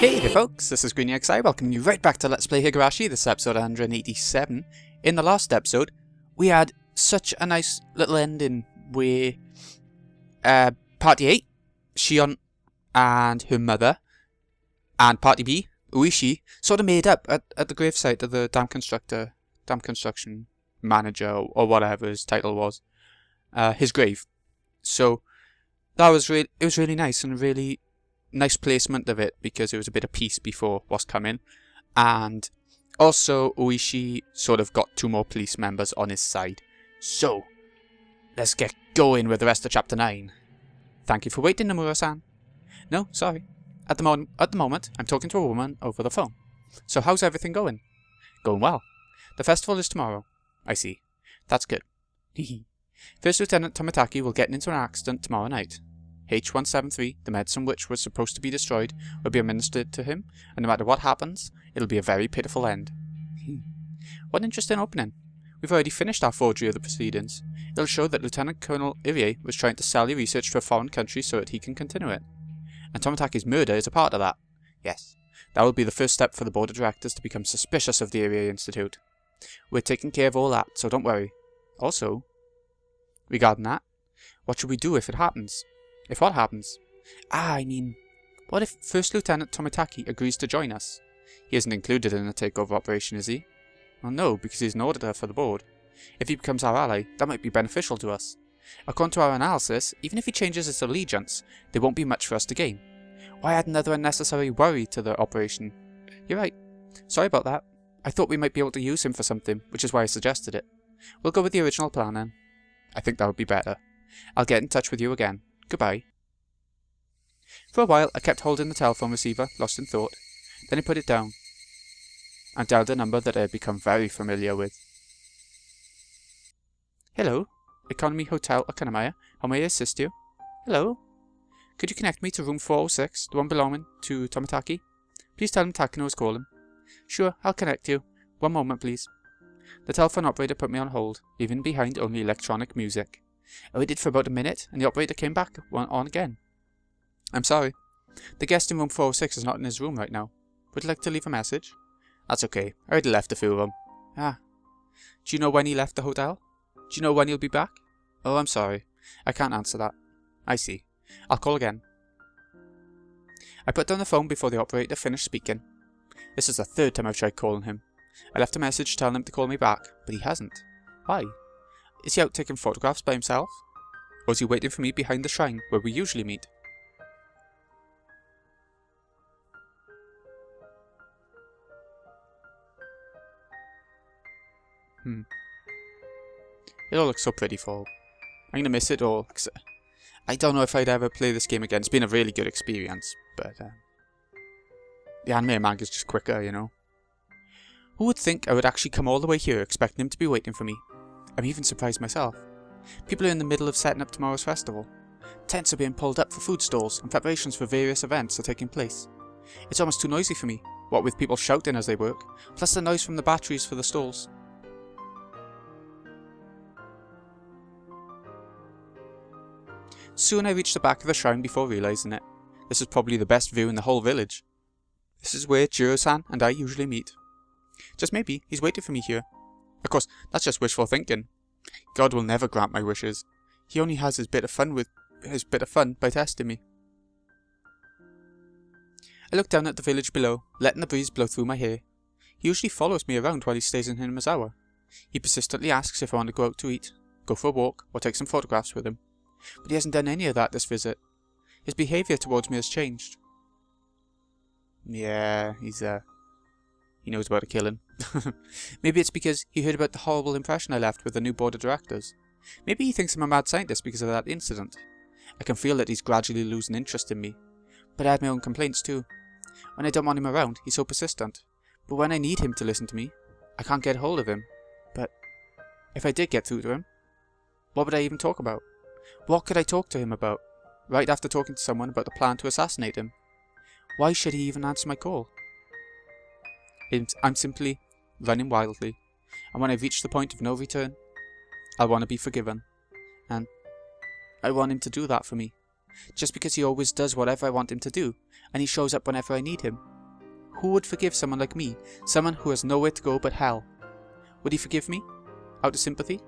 Hey there folks, this is GreenXI, welcoming you right back to Let's Play Higurashi. This is episode 187. In the last episode, we had such a nice little ending where Party 8, Shion and her mother, and Party B, Uishi, sort of made up at the gravesite of the dam construction manager, or whatever his title was, his grave. So, it was really nice, and a really nice placement of it, because it was a bit of peace before what's coming. And also Uishi sort of got 2 more police members on his side. So let's get going with the rest of chapter 9. Thank you for waiting, Nomura-san. No, sorry. At the moment I'm talking to a woman over the phone. So how's everything going? Going well. The festival is tomorrow. I see. That's good. First Lieutenant Tomitaki will get into an accident tomorrow night. H173, the medicine which was supposed to be destroyed, will be administered to him, and no matter what happens, it'll be a very pitiful end. What an interesting opening. We've already finished our forgery of the proceedings. It'll show that Lieutenant Colonel Irie was trying to sell your research to a foreign country so that he can continue it. And Tomitaki's murder is a part of that. Yes, that will be the first step for the board of directors to become suspicious of the Irie Institute. We're taking care of all that, so don't worry. Also, regarding that, what should we do if it happens? If what happens? I mean, what if First Lieutenant Tomitaki agrees to join us? He isn't included in the takeover operation, is he? Well, no, because he's an auditor for the board. If he becomes our ally, that might be beneficial to us. According to our analysis, even if he changes his allegiance, there won't be much for us to gain. Why add another unnecessary worry to the operation? You're right. Sorry about that. I thought we might be able to use him for something, which is why I suggested it. We'll go with the original plan then. I think that would be better. I'll get in touch with you again. Goodbye. For a while I kept holding the telephone receiver, lost in thought. Then I put it down and dialed a number that I had become very familiar with. Hello, Economy Hotel Akanamaya. How may I assist you? Hello? Could you connect me to room 406, the one belonging to Tomitaki? Please tell him Takano is calling. Sure, I'll connect you. One moment, please. The telephone operator put me on hold, leaving behind only electronic music. I waited for about a minute, and the operator came back on again. I'm sorry. The guest in room 406 is not in his room right now. Would you like to leave a message? That's okay. I already left a few of them. Ah. Do you know when he left the hotel? Do you know when he'll be back? Oh, I'm sorry. I can't answer that. I see. I'll call again. I put down the phone before the operator finished speaking. This is the 3rd time I've tried calling him. I left a message telling him to call me back, but he hasn't. Why? Is he out taking photographs by himself? Or is he waiting for me behind the shrine where we usually meet? It all looks so pretty fall. I'm gonna miss it all. I don't know if I'd ever play this game again. It's been a really good experience, but the anime and manga is just quicker, you know. Who would think I would actually come all the way here expecting him to be waiting for me? I'm even surprised myself. People are in the middle of setting up tomorrow's festival. Tents are being pulled up for food stalls, and preparations for various events are taking place. It's almost too noisy for me, what with people shouting as they work, plus the noise from the batteries for the stalls. Soon I reached the back of the shrine before realising it. This is probably the best view in the whole village. This is where Jiro-san and I usually meet. Just maybe he's waiting for me here. Of course, that's just wishful thinking. God will never grant my wishes. He only has his bit of fun by testing me. I looked down at the village below, letting the breeze blow through my hair. He usually follows me around while he stays in Hinamazawa. He persistently asks if I want to go out to eat, go for a walk, or take some photographs with him. But he hasn't done any of that this visit. His behaviour towards me has changed. Yeah, he knows about a killing. Maybe it's because he heard about the horrible impression I left with the new board of directors. Maybe he thinks I'm a mad scientist because of that incident. I can feel that he's gradually losing interest in me. But I had my own complaints too. When I don't want him around, he's so persistent. But when I need him to listen to me, I can't get hold of him. But if I did get through to him, what would I even talk about? What could I talk to him about? Right after talking to someone about the plan to assassinate him? Why should he even answer my call? I'm simply running wildly, and when I reach the point of no return, I want to be forgiven, and I want him to do that for me. just because he always does whatever I want him to do, and he shows up whenever I need him. Who would forgive someone like me? Someone who has nowhere to go but hell? Would he forgive me? Out of sympathy?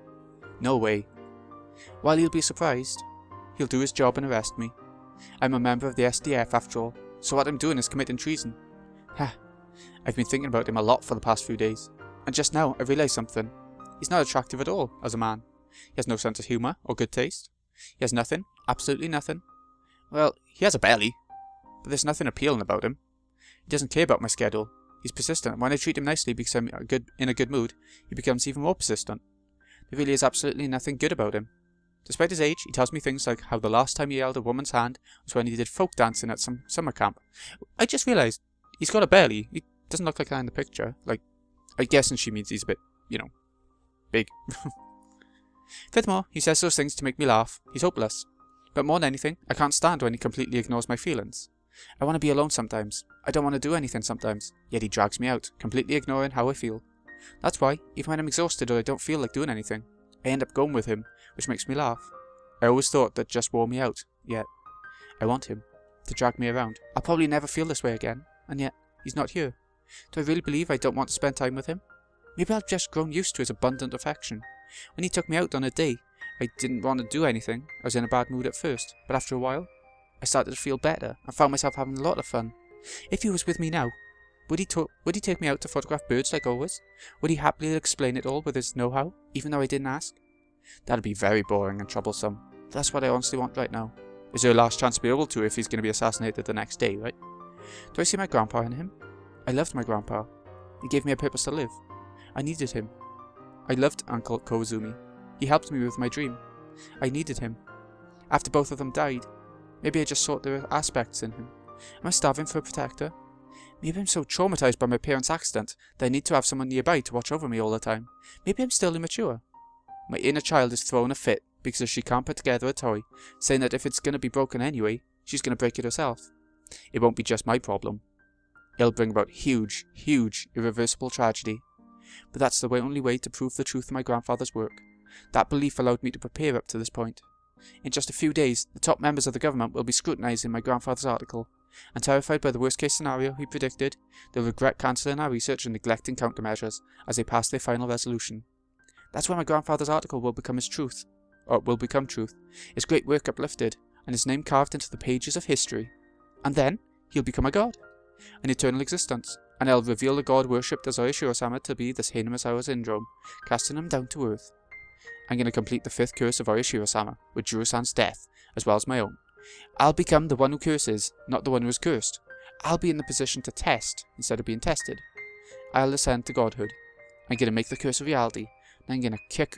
No way. While he'll be surprised, he'll do his job and arrest me. I'm a member of the SDF after all, so what I'm doing is committing treason. Ha! I've been thinking about him a lot for the past few days, and just now I realised something. He's not attractive at all as a man. He has no sense of humour or good taste. He has nothing, absolutely nothing. Well, he has a belly, but there's nothing appealing about him. He doesn't care about my schedule. He's persistent, and when I treat him nicely because I'm in a good mood, he becomes even more persistent. There really is absolutely nothing good about him. Despite his age, he tells me things like how the last time he held a woman's hand was when he did folk dancing at some summer camp. I just realised, he's got a belly. He doesn't look like that in the picture. Like, I guess she means he's a bit, big. Furthermore, he says those things to make me laugh. He's hopeless. But more than anything, I can't stand when he completely ignores my feelings. I want to be alone sometimes. I don't want to do anything sometimes. Yet he drags me out, completely ignoring how I feel. That's why, even when I'm exhausted or I don't feel like doing anything, I end up going with him, which makes me laugh. I always thought that just wore me out, yet I want him to drag me around. I'll probably never feel this way again, and yet he's not here. Do I really believe I don't want to spend time with him? Maybe I've just grown used to his abundant affection. When he took me out on a day, I didn't want to do anything. I was in a bad mood at first, but after a while, I started to feel better and found myself having a lot of fun. If he was with me now, would he take me out to photograph birds like always? Would he happily explain it all with his know-how, even though I didn't ask? That'd be very boring and troublesome. That's what I honestly want right now. Is there a last chance to be able to if he's going to be assassinated the next day, right? Do I see my grandpa in him? I loved my grandpa. He gave me a purpose to live. I needed him. I loved Uncle Kozumi. He helped me with my dream. I needed him. After both of them died, maybe I just saw there were aspects in him. Am I starving for a protector? Maybe I'm so traumatized by my parents' accident that I need to have someone nearby to watch over me all the time. Maybe I'm still immature. My inner child is throwing a fit because she can't put together a toy, saying that if it's going to be broken anyway, she's going to break it herself. It won't be just my problem. It'll bring about huge, irreversible tragedy. But that's the only way to prove the truth of my grandfather's work. That belief allowed me to prepare up to this point. In just a few days, the top members of the government will be scrutinizing my grandfather's article, and terrified by the worst-case scenario he predicted, they'll regret cancelling our research and neglecting countermeasures as they pass their final resolution. That's when my grandfather's article will become truth, his great work uplifted, and his name carved into the pages of history. And then, he'll become a god, an eternal existence, and I'll reveal the god worshipped as Oishiro-sama to be this Heinomisawa syndrome, casting him down to earth. I'm going to complete the 5th curse of Oishiro-sama, with Juro-san's death, as well as my own. I'll become the one who curses, not the one who is cursed. I'll be in the position to test, instead of being tested. I'll ascend to godhood. I'm going to make the curse a reality, and I'm going to kick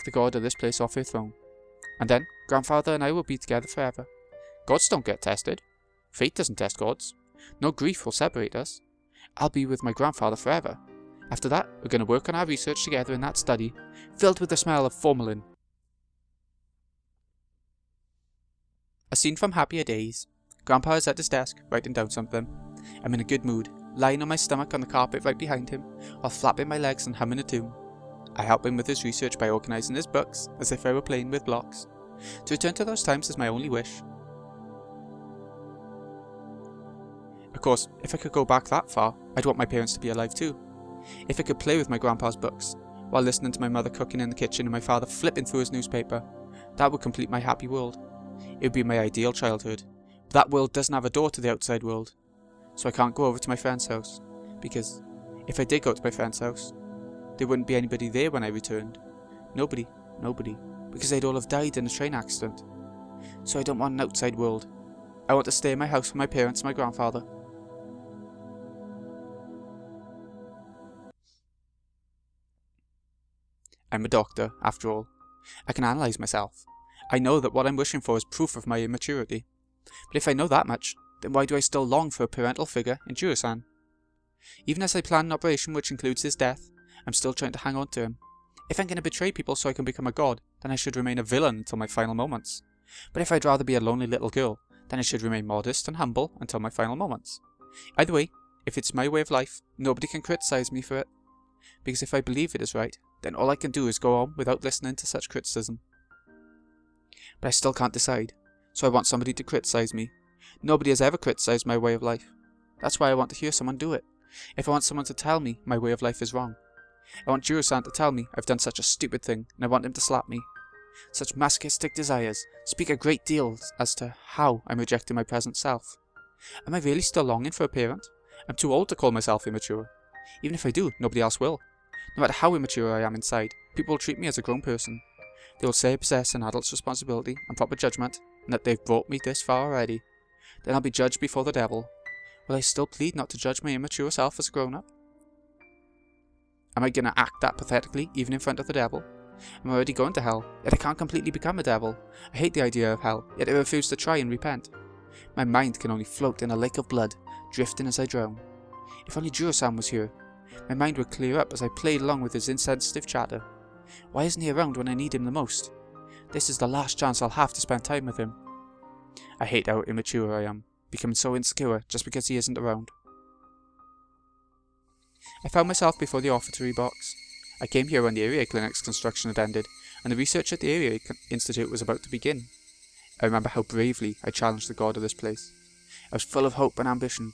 the god of this place off her throne. And then, grandfather and I will be together forever. Gods don't get tested. Fate doesn't test gods. No grief will separate us. I'll be with my grandfather forever. After that, we're going to work on our research together in that study, filled with the smell of formalin. A scene from happier days. Grandpa is at his desk, writing down something. I'm in a good mood, lying on my stomach on the carpet right behind him, while flapping my legs and humming a tune. I help him with his research by organising his books, as if I were playing with blocks. To return to those times is my only wish. Of course, if I could go back that far, I'd want my parents to be alive too. If I could play with my grandpa's books, while listening to my mother cooking in the kitchen and my father flipping through his newspaper, that would complete my happy world. It would be my ideal childhood. But that world doesn't have a door to the outside world, so I can't go over to my friend's house, because if I did go to my friend's house, there wouldn't be anybody there when I returned. Nobody, because they'd all have died in a train accident. So I don't want an outside world. I want to stay in my house with my parents and my grandfather. I'm a doctor, after all. I can analyse myself. I know that what I'm wishing for is proof of my immaturity. But if I know that much, then why do I still long for a parental figure in Juro-san? Even as I plan an operation which includes his death, I'm still trying to hang on to him. If I'm going to betray people so I can become a god, then I should remain a villain until my final moments. But if I'd rather be a lonely little girl, then I should remain modest and humble until my final moments. Either way, if it's my way of life, nobody can criticise me for it. Because if I believe it is right, then all I can do is go on without listening to such criticism. But I still can't decide, so I want somebody to criticise me. Nobody has ever criticised my way of life. That's why I want to hear someone do it. If I want someone to tell me my way of life is wrong. I want Juro-san to tell me I've done such a stupid thing, and I want him to slap me. Such masochistic desires speak a great deal as to how I'm rejecting my present self. Am I really still longing for a parent? I'm too old to call myself immature. Even if I do, nobody else will. No matter how immature I am inside, people will treat me as a grown person. They will say I possess an adult's responsibility and proper judgment, and that they've brought me this far already. Then I'll be judged before the devil. Will I still plead not to judge my immature self as a grown-up? Am I gonna act that pathetically, even in front of the devil? I'm already going to hell, yet I can't completely become a devil. I hate the idea of hell, yet I refuse to try and repent. My mind can only float in a lake of blood, drifting as I drown. If only Juro-san was here, my mind would clear up as I played along with his insensitive chatter. Why isn't he around when I need him the most? This is the last chance I'll have to spend time with him. I hate how immature I am, becoming so insecure just because he isn't around. I found myself before the offertory box. I came here when the area clinic's construction had ended, and the research at the area institute was about to begin. I remember how bravely I challenged the god of this place. I was full of hope and ambition.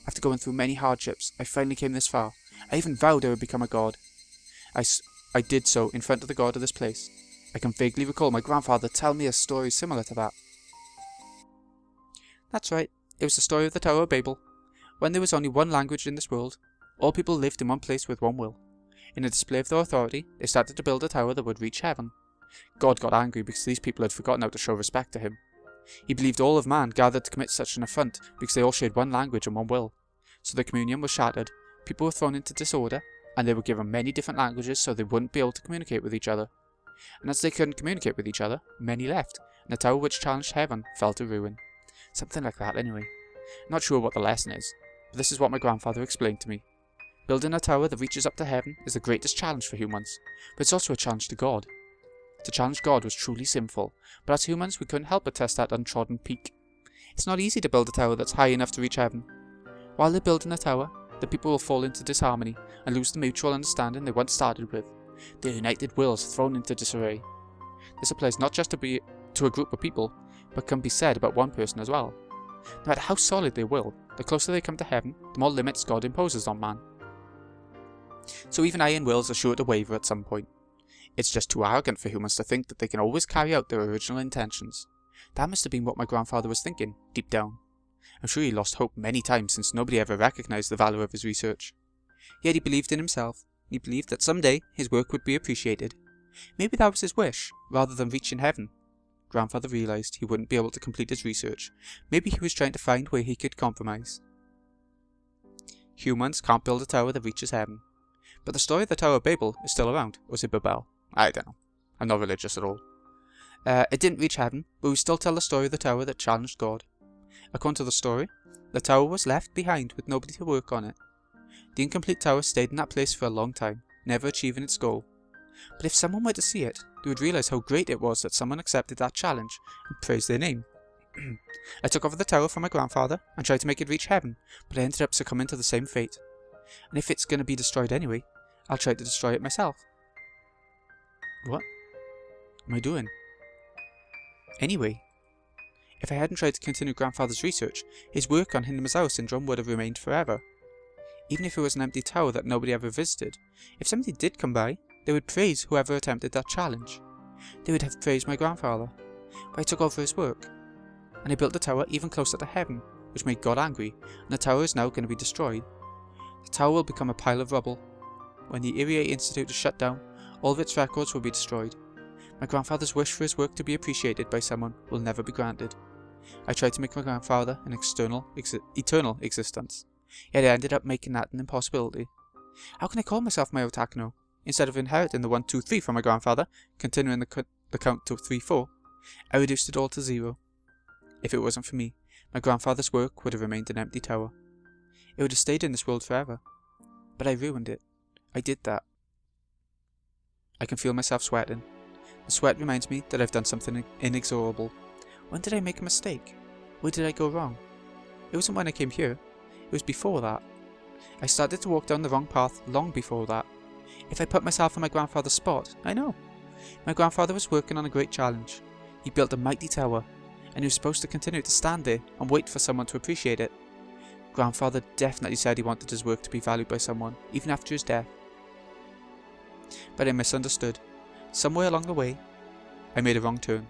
After going through many hardships, I finally came this far. I even vowed I would become a god. I did so in front of the god of this place. I can vaguely recall my grandfather telling me a story similar to that. That's right, it was the story of the Tower of Babel. When there was only one language in this world, all people lived in one place with one will. In a display of their authority, they started to build a tower that would reach heaven. God got angry because these people had forgotten how to show respect to him. He believed all of man gathered to commit such an affront because they all shared one language and one will. So the communion was shattered, people were thrown into disorder, and they were given many different languages so they wouldn't be able to communicate with each other. And as they couldn't communicate with each other, many left, and the tower which challenged heaven fell to ruin. Something like that anyway. Not sure what the lesson is, but this is what my grandfather explained to me. Building a tower that reaches up to heaven is the greatest challenge for humans, but it's also a challenge to God. To challenge God was truly sinful, but as humans we couldn't help but test that untrodden peak. It's not easy to build a tower that's high enough to reach heaven. While they're building a tower, the people will fall into disharmony and lose the mutual understanding they once started with. Their united wills thrown into disarray. This applies not just to a group of people, but can be said about one person as well. No matter how solid their will, the closer they come to heaven, the more limits God imposes on man. So even iron wills are sure to waver at some point. It's just too arrogant for humans to think that they can always carry out their original intentions. That must have been what my grandfather was thinking, deep down. I'm sure he lost hope many times since nobody ever recognised the value of his research. Yet he believed in himself. He believed that someday his work would be appreciated. Maybe that was his wish, rather than reaching heaven. Grandfather realised he wouldn't be able to complete his research. Maybe he was trying to find where he could compromise. Humans can't build a tower that reaches heaven. But the story of the Tower of Babel is still around, or is it Babel? I don't know. I'm not religious at all. It didn't reach heaven, but we still tell the story of the tower that challenged God. According to the story, the tower was left behind with nobody to work on it. The incomplete tower stayed in that place for a long time, never achieving its goal. But if someone were to see it, they would realise how great it was that someone accepted that challenge and praised their name. I took over the tower from my grandfather and tried to make it reach heaven, but I ended up succumbing to the same fate. And if it's going to be destroyed anyway, I'll try to destroy it myself. What am I doing? Anyway, if I hadn't tried to continue Grandfather's research, his work on Hinamazawa syndrome would have remained forever. Even if it was an empty tower that nobody ever visited, if somebody did come by, they would praise whoever attempted that challenge. They would have praised my grandfather, but I took over his work. And I built the tower even closer to heaven, which made God angry, and the tower is now going to be destroyed. The tower will become a pile of rubble. When the Area Institute is shut down, all of its records will be destroyed. My grandfather's wish for his work to be appreciated by someone will never be granted. I tried to make my grandfather an eternal existence, yet I ended up making that an impossibility. How can I call myself my Otakano? Instead of inheriting the 1, 2, 3 from my grandfather, continuing the count to 3, 4, I reduced it all to 0. If it wasn't for me, my grandfather's work would have remained an empty tower. It would have stayed in this world forever. But I ruined it. I did that. I can feel myself sweating. The sweat reminds me that I've done something inexorable. When did I make a mistake? Where did I go wrong? It wasn't when I came here. It was before that. I started to walk down the wrong path long before that. If I put myself in my grandfather's spot, I know. My grandfather was working on a great challenge. He built a mighty tower, and he was supposed to continue to stand there and wait for someone to appreciate it. Grandfather definitely said he wanted his work to be valued by someone, even after his death. But I misunderstood. Somewhere along the way, I made a wrong turn.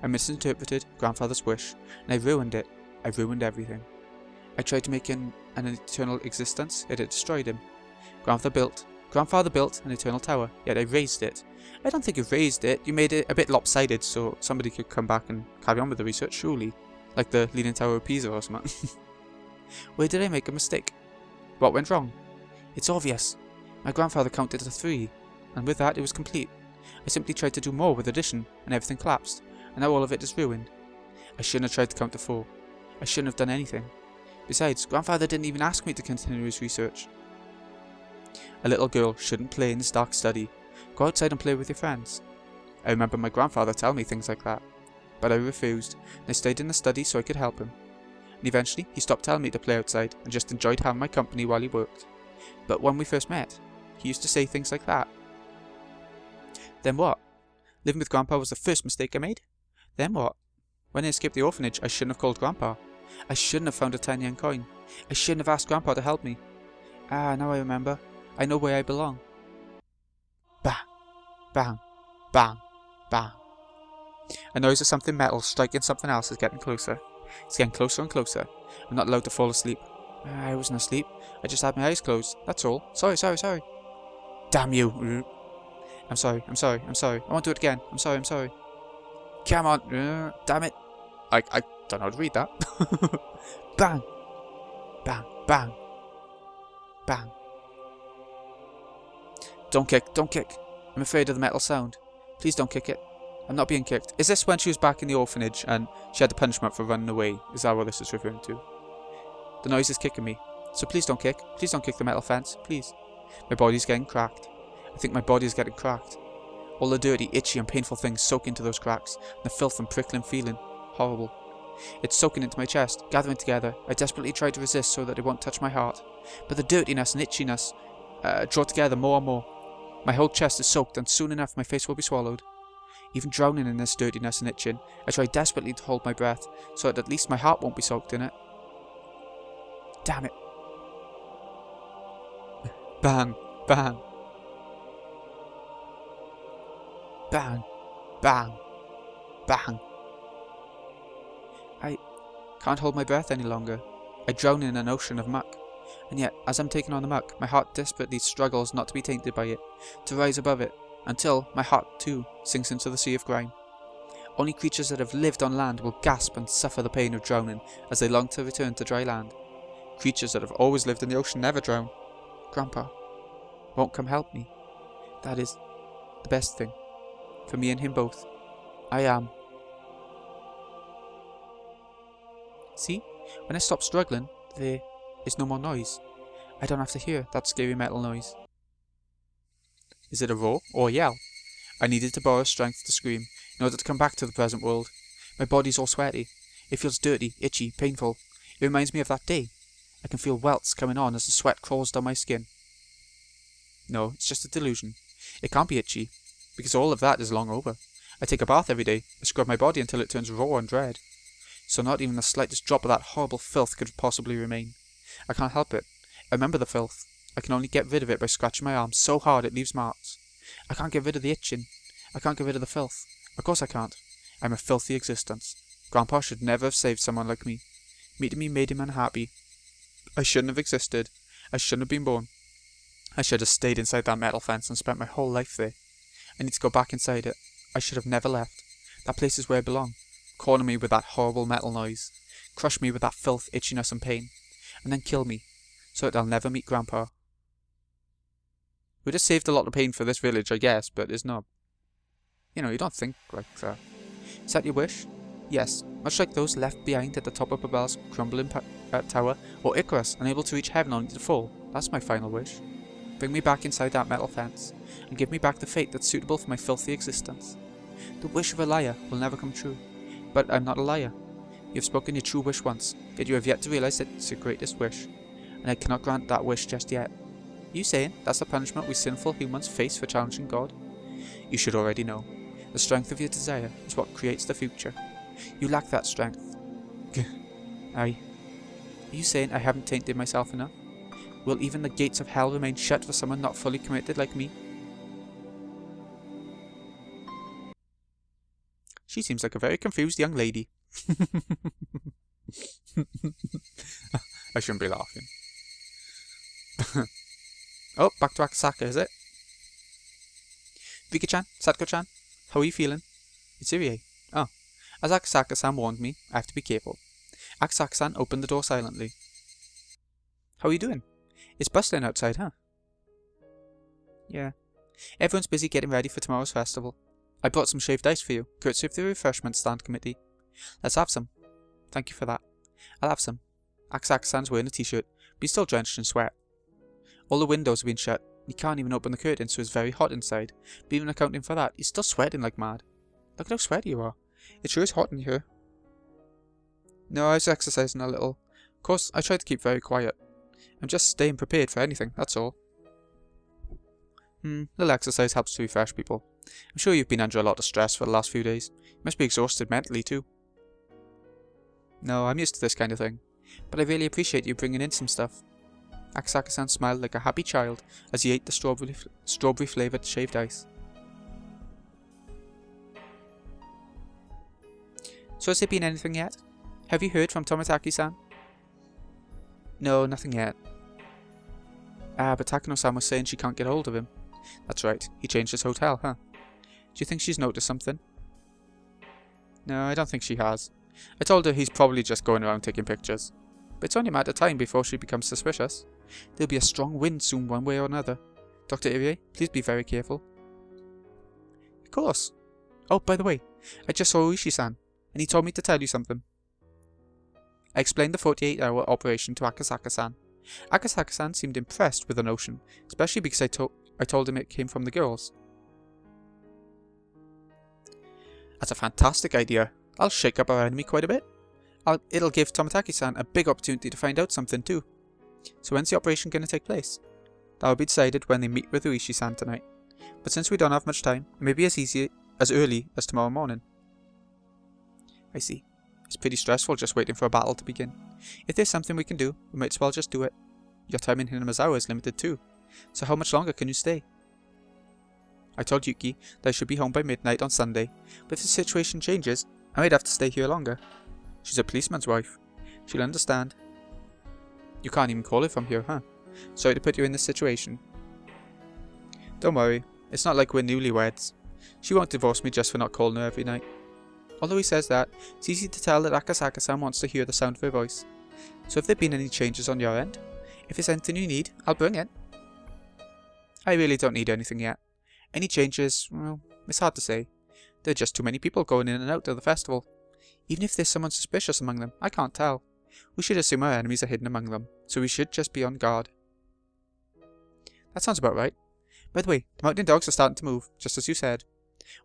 I misinterpreted Grandfather's wish, and I ruined it. I ruined everything. I tried to make him an eternal existence, yet it destroyed him. Grandfather built an eternal tower, yet I raised it. I don't think you raised it, you made it a bit lopsided so somebody could come back and carry on with the research, surely. Like the Leaning Tower of Pisa or something. Where did I make a mistake? What went wrong? It's obvious. My grandfather counted to 3, and with that it was complete. I simply tried to do more with addition, and everything collapsed, and now all of it is ruined. I shouldn't have tried to count to 4. I shouldn't have done anything. Besides, Grandfather didn't even ask me to continue his research. A little girl shouldn't play in this dark study. Go outside and play with your friends. I remember my grandfather telling me things like that. But I refused, and I stayed in the study so I could help him. And eventually, he stopped telling me to play outside and just enjoyed having my company while he worked. But when we first met, he used to say things like that. Then what? Living with Grandpa was the first mistake I made? Then what? When I escaped the orphanage, I shouldn't have called Grandpa. I shouldn't have found a tiny yen coin. I shouldn't have asked Grandpa to help me. Ah, now I remember. I know where I belong. Bang, bang, bang, bang. A noise of something metal striking something else is getting closer. It's getting closer and closer. I'm not allowed to fall asleep. I wasn't asleep. I just had my eyes closed. That's all. Sorry. Damn you. I'm sorry. I won't do it again. I'm sorry. Come on. Damn it. I don't know how to read that. Bang. Bang. Bang. Bang. Don't kick. I'm afraid of the metal sound. Please don't kick it. I'm not being kicked. Is this when she was back in the orphanage and she had the punishment for running away? Is that what this is referring to? The noise is kicking me. So please don't kick. Please don't kick the metal fence. Please. My body's getting cracked. I think my body is getting cracked. All the dirty, itchy and painful things soak into those cracks. And the filth and prickling feeling. Horrible. It's soaking into my chest, gathering together. I desperately try to resist so that it won't touch my heart. But the dirtiness and itchiness draw together more and more. My whole chest is soaked and soon enough my face will be swallowed. Even drowning in this dirtiness and itching, I try desperately to hold my breath, so that at least my heart won't be soaked in it. Damn it. Bang, bang. Bang, bang, bang. I can't hold my breath any longer. I drown in an ocean of muck. And yet, as I'm taking on the muck, my heart desperately struggles not to be tainted by it, to rise above it, until my heart, too, sinks into the sea of grime. Only creatures that have lived on land will gasp and suffer the pain of drowning as they long to return to dry land. Creatures that have always lived in the ocean never drown. Grandpa won't come help me. That is the best thing. For me and him both. I am. See? When I stop struggling, there is no more noise. I don't have to hear that scary metal noise. Is it a roar or a yell? I needed to borrow strength to scream in order to come back to the present world. My body's all sweaty. It feels dirty, itchy, painful. It reminds me of that day. I can feel welts coming on as the sweat crawls down my skin. No, it's just a delusion. It can't be itchy, because all of that is long over. I take a bath every day. I scrub my body until it turns raw and red. So not even the slightest drop of that horrible filth could possibly remain. I can't help it. I remember the filth. I can only get rid of it by scratching my arm so hard it leaves marks. I can't get rid of the itching. I can't get rid of the filth. Of course I can't. I'm a filthy existence. Grandpa should never have saved someone like me. Meeting me made him unhappy. I shouldn't have existed. I shouldn't have been born. I should have stayed inside that metal fence and spent my whole life there. I need to go back inside it. I should have never left. That place is where I belong. Corner me with that horrible metal noise. Crush me with that filth, itchiness and pain. And then kill me, so that I'll never meet Grandpa. Would have saved a lot of pain for this village, I guess, but it's not. You know, you don't think like that. Is that your wish? Yes, much like those left behind at the top of Babel's crumbling tower, or Icarus, unable to reach heaven only to fall. That's my final wish. Bring me back inside that metal fence, and give me back the fate that's suitable for my filthy existence. The wish of a liar will never come true, but I'm not a liar. You have spoken your true wish once, yet you have yet to realize that it's your greatest wish, and I cannot grant that wish just yet. Are you saying that's the punishment we sinful humans face for challenging God? You should already know. The strength of your desire is what creates the future. You lack that strength. Are you saying I haven't tainted myself enough? Will even the gates of hell remain shut for someone not fully committed like me? She seems like a very confused young lady. I shouldn't be laughing. Oh, back to Akasaka, is it? Vika-chan, Satko-chan, how are you feeling? It's Irie. Oh, as Akasaka-san warned me, I have to be careful. Akasaka-san opened the door silently. How are you doing? It's bustling outside, huh? Yeah. Everyone's busy getting ready for tomorrow's festival. I brought some shaved ice for you, courtesy of the refreshment stand committee. Let's have some. Thank you for that. I'll have some. Akasaka-san's wearing a t-shirt, but he's still drenched in sweat. All the windows have been shut. He can't even open the curtains, so it's very hot inside. But even accounting for that, he's still sweating like mad. Look at how sweaty you are. It sure is hot in here. No, I was exercising a little. Of course, I try to keep very quiet. I'm just staying prepared for anything, that's all. Little exercise helps to refresh people. I'm sure you've been under a lot of stress for the last few days. You must be exhausted mentally too. No, I'm used to this kind of thing. But I really appreciate you bringing in some stuff. Akasaka-san smiled like a happy child as he ate the strawberry-flavoured shaved ice. So has there been anything yet? Have you heard from Tomotaki-san? No, nothing yet. But Takano-san was saying she can't get hold of him. That's right, he changed his hotel, huh? Do you think she's noticed something? No, I don't think she has. I told her he's probably just going around taking pictures. But it's only a matter of time before she becomes suspicious. There'll be a strong wind soon one way or another. Dr. Irie, please be very careful. Of course. Oh, by the way, I just saw Uishi-san, and he told me to tell you something. I explained the 48-hour operation to Akasaka-san. Akasaka-san seemed impressed with the notion, especially because I told him it came from the girls. That's a fantastic idea. I'll shake up our enemy quite a bit. It'll give Tomotaki-san a big opportunity to find out something too. So when's the operation going to take place? That will be decided when they meet with Uishi-san tonight. But since we don't have much time, it may be as early as tomorrow morning. I see. It's pretty stressful just waiting for a battle to begin. If there's something we can do, we might as well just do it. Your time in Hinamazawa is limited too. So how much longer can you stay? I told Yuki that I should be home by midnight on Sunday, but if the situation changes, I might have to stay here longer. She's a policeman's wife. She'll understand. You can't even call her from here, huh? Sorry to put you in this situation. Don't worry, it's not like we're newlyweds. She won't divorce me just for not calling her every night. Although he says that, it's easy to tell that Akasaka-san wants to hear the sound of her voice. So if there have been any changes on your end, if there's anything you need, I'll bring it. I really don't need anything yet. Any changes, well, it's hard to say. There are just too many people going in and out of the festival. Even if there's someone suspicious among them, I can't tell. We should assume our enemies are hidden among them, so we should just be on guard. That sounds about right. By the way, the mountain dogs are starting to move, just as you said.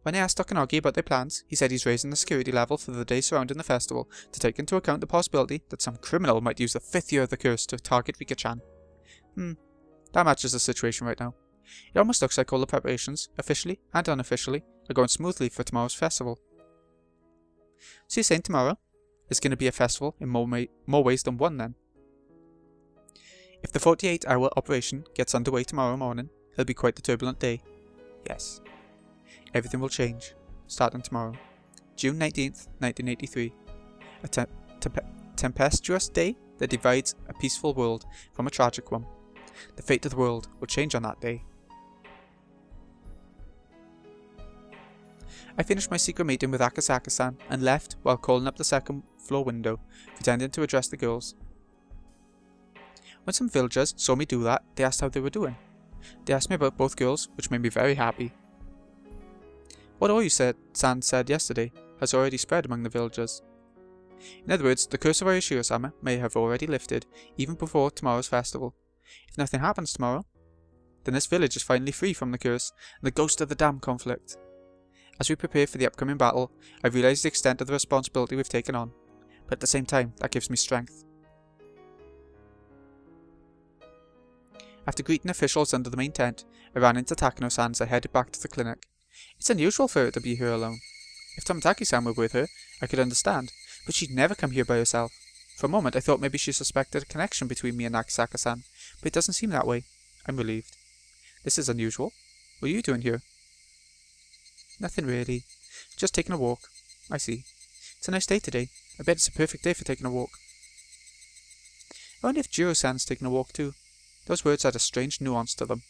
When I asked Tokunogi about their plans, he said he's raising the security level for the days surrounding the festival to take into account the possibility that some criminal might use the 5th year of the curse to target Vika-chan. That matches the situation right now. It almost looks like all the preparations, officially and unofficially, are going smoothly for tomorrow's festival. So you're saying tomorrow is going to be a festival in more ways than one then? If the 48-hour operation gets underway tomorrow morning, it'll be quite the turbulent day. Yes. Everything will change, starting tomorrow, June 19th, 1983. A tempestuous day that divides a peaceful world from a tragic one. The fate of the world will change on that day. I finished my secret meeting with Akasaka-san and left while calling up the second floor window, pretending to address the girls. When some villagers saw me do that, they asked how they were doing. They asked me about both girls, which made me very happy. What Oyu-san said yesterday has already spread among the villagers. In other words, the curse of Oyashiro-sama may have already lifted, even before tomorrow's festival. If nothing happens tomorrow, then this village is finally free from the curse and the ghost of the dam conflict. As we prepare for the upcoming battle, I realise the extent of the responsibility we've taken on, but at the same time, that gives me strength. After greeting officials under the main tent, I ran into Takano-san as I headed back to the clinic. It's unusual for her to be here alone. If Tomotaki-san were with her, I could understand, but she'd never come here by herself. For a moment I thought maybe she suspected a connection between me and Akasaka-san, but it doesn't seem that way. I'm relieved. This is unusual. What are you doing here? Nothing really. Just taking a walk. I see. It's a nice day today. I bet it's a perfect day for taking a walk. I wonder if Jiro-san's taking a walk too. Those words had a strange nuance to them.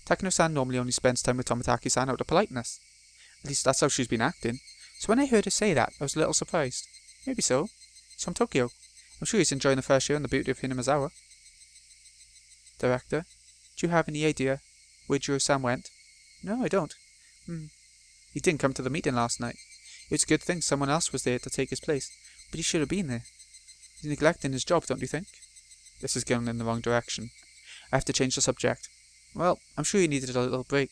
Takano-san normally only spends time with Tomotaki-san out of politeness. At least that's how she's been acting. So when I heard her say that, I was a little surprised. Maybe so. He's from Tokyo. I'm sure he's enjoying the fresh air and the beauty of Hinamizawa. Director, do you have any idea where Jiro-san went? No, I don't. He didn't come to the meeting last night. It's a good thing someone else was there to take his place, but he should have been there. He's neglecting his job, don't you think? This is going in the wrong direction. I have to change the subject. Well, I'm sure he needed a little break.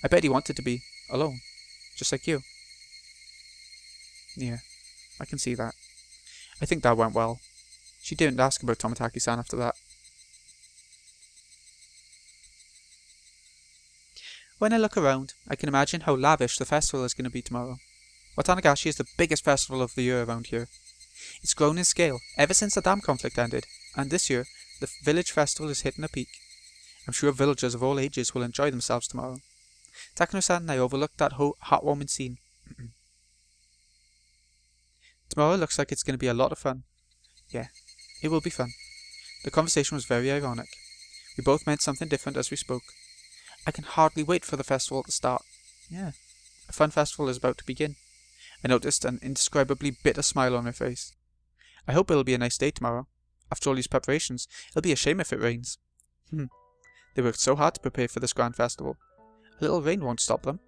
I bet he wanted to be alone, just like you. Yeah, I can see that. I think that went well. She didn't ask about Tomotaki-san after that. When I look around, I can imagine how lavish the festival is going to be tomorrow. Watanagashi is the biggest festival of the year around here. It's grown in scale ever since the dam conflict ended, and this year, the village festival is hitting a peak. I'm sure villagers of all ages will enjoy themselves tomorrow. Takano-san and I overlooked that heartwarming scene. Tomorrow looks like it's going to be a lot of fun. Yeah, it will be fun. The conversation was very ironic. We both meant something different as we spoke. I can hardly wait for the festival to start. Yeah, a fun festival is about to begin. I noticed an indescribably bitter smile on her face. I hope it'll be a nice day tomorrow. After all these preparations, it'll be a shame if it rains. They worked so hard to prepare for this grand festival. A little rain won't stop them.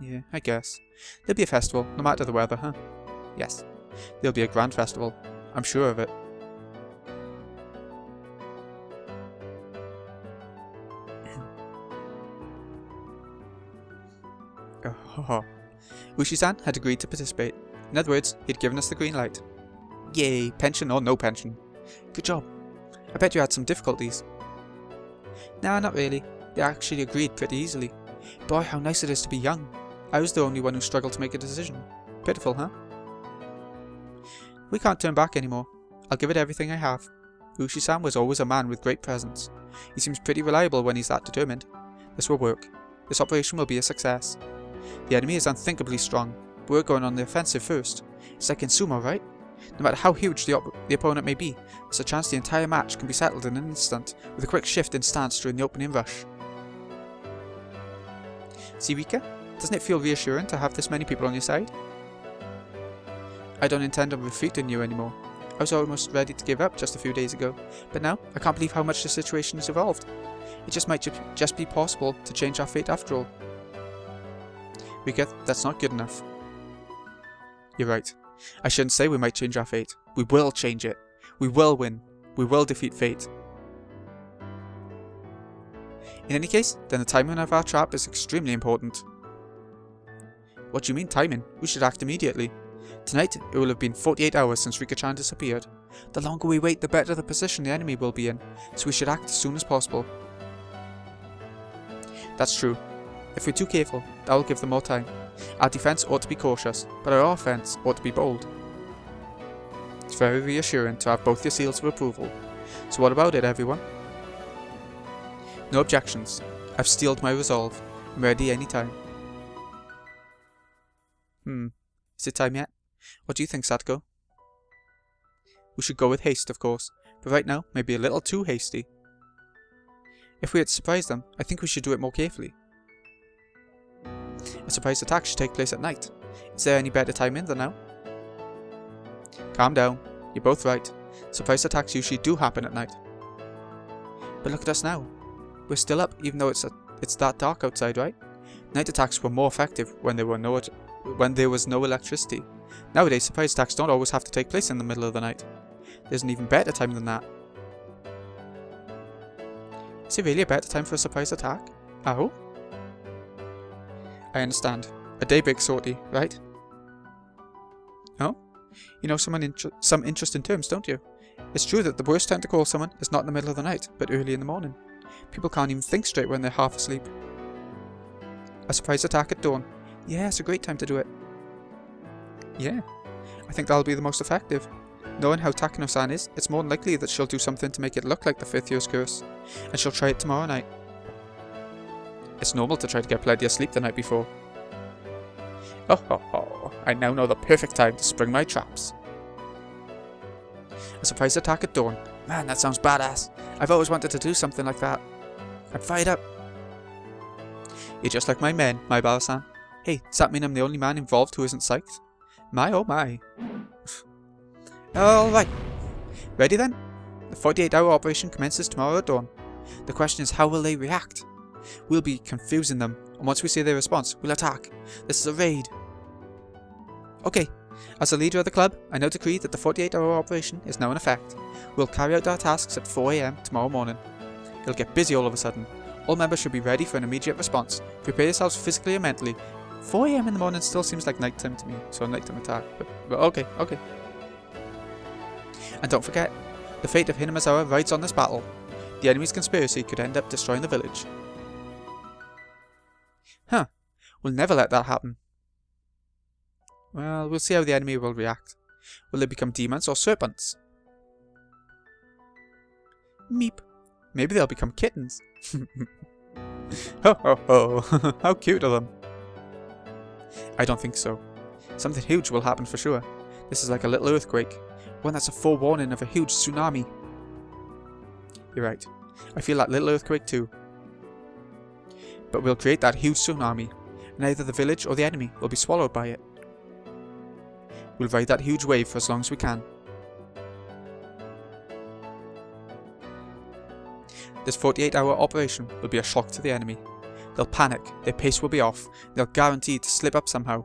Yeah, I guess. There'll be a festival, no matter the weather, huh? Yes, there'll be a grand festival. I'm sure of it. Ushi-san had agreed to participate. In other words, he'd given us the green light. Yay, pension or no pension. Good job. I bet you had some difficulties. Nah, not really. They actually agreed pretty easily. Boy, how nice it is to be young. I was the only one who struggled to make a decision. Pitiful, huh? We can't turn back anymore. I'll give it everything I have. Ushi-san was always a man with great presence. He seems pretty reliable when he's that determined. This will work. This operation will be a success. The enemy is unthinkably strong, but we're going on the offensive first. It's like in Sumo, right? No matter how huge the opponent may be, there's a chance the entire match can be settled in an instant, with a quick shift in stance during the opening rush. See, Rika? Doesn't it feel reassuring to have this many people on your side? I don't intend on refuting you anymore. I was almost ready to give up just a few days ago, but now I can't believe how much the situation has evolved. It just might just be possible to change our fate after all. Rika, that's not good enough. You're right. I shouldn't say we might change our fate. We will change it. We will win. We will defeat fate. In any case, then the timing of our trap is extremely important. What do you mean timing? We should act immediately. Tonight, it will have been 48 hours since Rika-chan disappeared. The longer we wait, the better the position the enemy will be in, so we should act as soon as possible. That's true. If we're too careful, that will give them more time. Our defense ought to be cautious, but our offense ought to be bold. It's very reassuring to have both your seals of approval. So what about it, everyone? No objections. I've steeled my resolve. I'm ready any time. Is it time yet? What do you think, Satoko? We should go with haste, of course, but right now, maybe a little too hasty. If we had to surprise them, I think we should do it more carefully. A surprise attack should take place at night. Is there any better timing than now? Calm down. You're both right. Surprise attacks usually do happen at night. But look at us now. We're still up, even though it's that dark outside, right? Night attacks were more effective when there was no electricity. Nowadays, surprise attacks don't always have to take place in the middle of the night. There's an even better time than that. Is it really a better time for a surprise attack? Oh? I understand. A daybreak sortie, right? Oh? You know some interesting terms, don't you? It's true that the worst time to call someone is not in the middle of the night, but early in the morning. People can't even think straight when they're half asleep. A surprise attack at dawn. Yeah, it's a great time to do it. Yeah, I think that'll be the most effective. Knowing how Takano-san is, it's more than likely that she'll do something to make it look like the 5th year's curse, and she'll try it tomorrow night. It's normal to try to get plenty of sleep the night before. Oh ho ho, I now know the perfect time to spring my traps. A surprise attack at dawn. Man, that sounds badass. I've always wanted to do something like that. I'm fired up. You're just like my men, my Bala-san. Hey, does that mean I'm the only man involved who isn't psyched? My oh my. Alright. Ready then? The 48-hour operation commences tomorrow at dawn. The question is, how will they react? We'll be confusing them, and once we see their response, we'll attack. This is a raid. Okay, as the leader of the club, I now decree that the 48-hour operation is now in effect. We'll carry out our tasks at 4 AM tomorrow morning. It'll get busy all of a sudden. All members should be ready for an immediate response. Prepare yourselves physically and mentally. 4 AM in the morning still seems like nighttime to me, so a nighttime attack, but okay. And don't forget, the fate of Hinamizawa rides on this battle. The enemy's conspiracy could end up destroying the village. Huh, we'll never let that happen. Well, we'll see how the enemy will react. Will they become demons or serpents? Meep. Maybe they'll become kittens. Ho ho ho, how cute of them. I don't think so. Something huge will happen for sure. This is like a little earthquake. One that's a forewarning of a huge tsunami. You're right. I feel that little earthquake too. But we'll create that huge tsunami, and either the village or the enemy will be swallowed by it. We'll ride that huge wave for as long as we can. This 48-hour operation will be a shock to the enemy. They'll panic, their pace will be off, they'll guarantee to slip up somehow.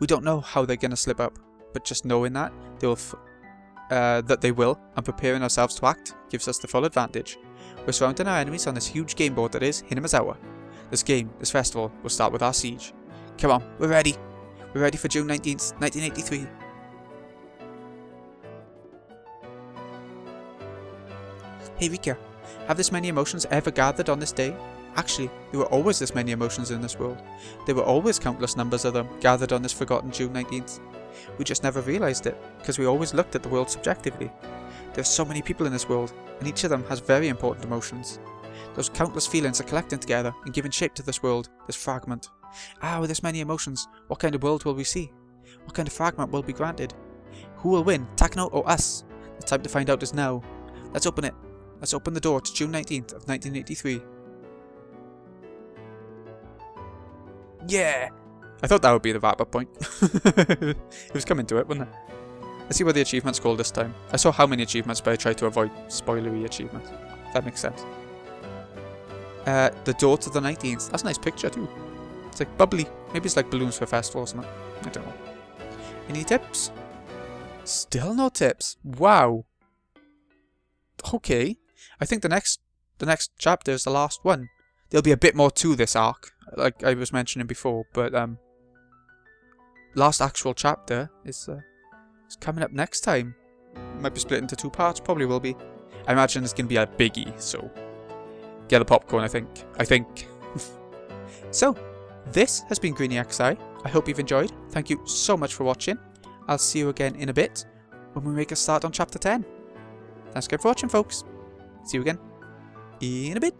We don't know how they're going to slip up, but just knowing that they will, and preparing ourselves to act, gives us the full advantage. We're surrounding our enemies on this huge game board that is Hinamizawa. This festival, will start with our siege. Come on, we're ready. We're ready for June 19th, 1983. Hey Rika, have this many emotions ever gathered on this day? Actually, there were always this many emotions in this world. There were always countless numbers of them gathered on this forgotten June 19th. We just never realised it, because we always looked at the world subjectively. There are so many people in this world, and each of them has very important emotions. Those countless feelings are collecting together and giving shape to this world, this fragment. With this many emotions, what kind of world will we see? What kind of fragment will be granted? Who will win, Takano or us? The time to find out is now. Let's open it. Let's open the door to June 19th of 1983. Yeah! I thought that would be the wrap-up point. It was coming to it, wasn't it? Let's see what the achievement's called this time. I saw how many achievements, but I tried to avoid spoilery achievements. If that makes sense. The door to the 19th. That's a nice picture too. It's like bubbly. Maybe it's like balloons for a festival or something. I don't know. Any tips? Still no tips. Wow. Okay. I think the next chapter is the last one. There'll be a bit more to this arc, like I was mentioning before, but last actual chapter is coming up next time. Might be split into 2 parts, probably will be. I imagine it's gonna be a biggie, so get the popcorn, I think. So, this has been Greeny XI. I hope you've enjoyed. Thank you so much for watching. I'll see you again in a bit when we make a start on chapter 10. Thanks again for watching, folks. See you again in a bit.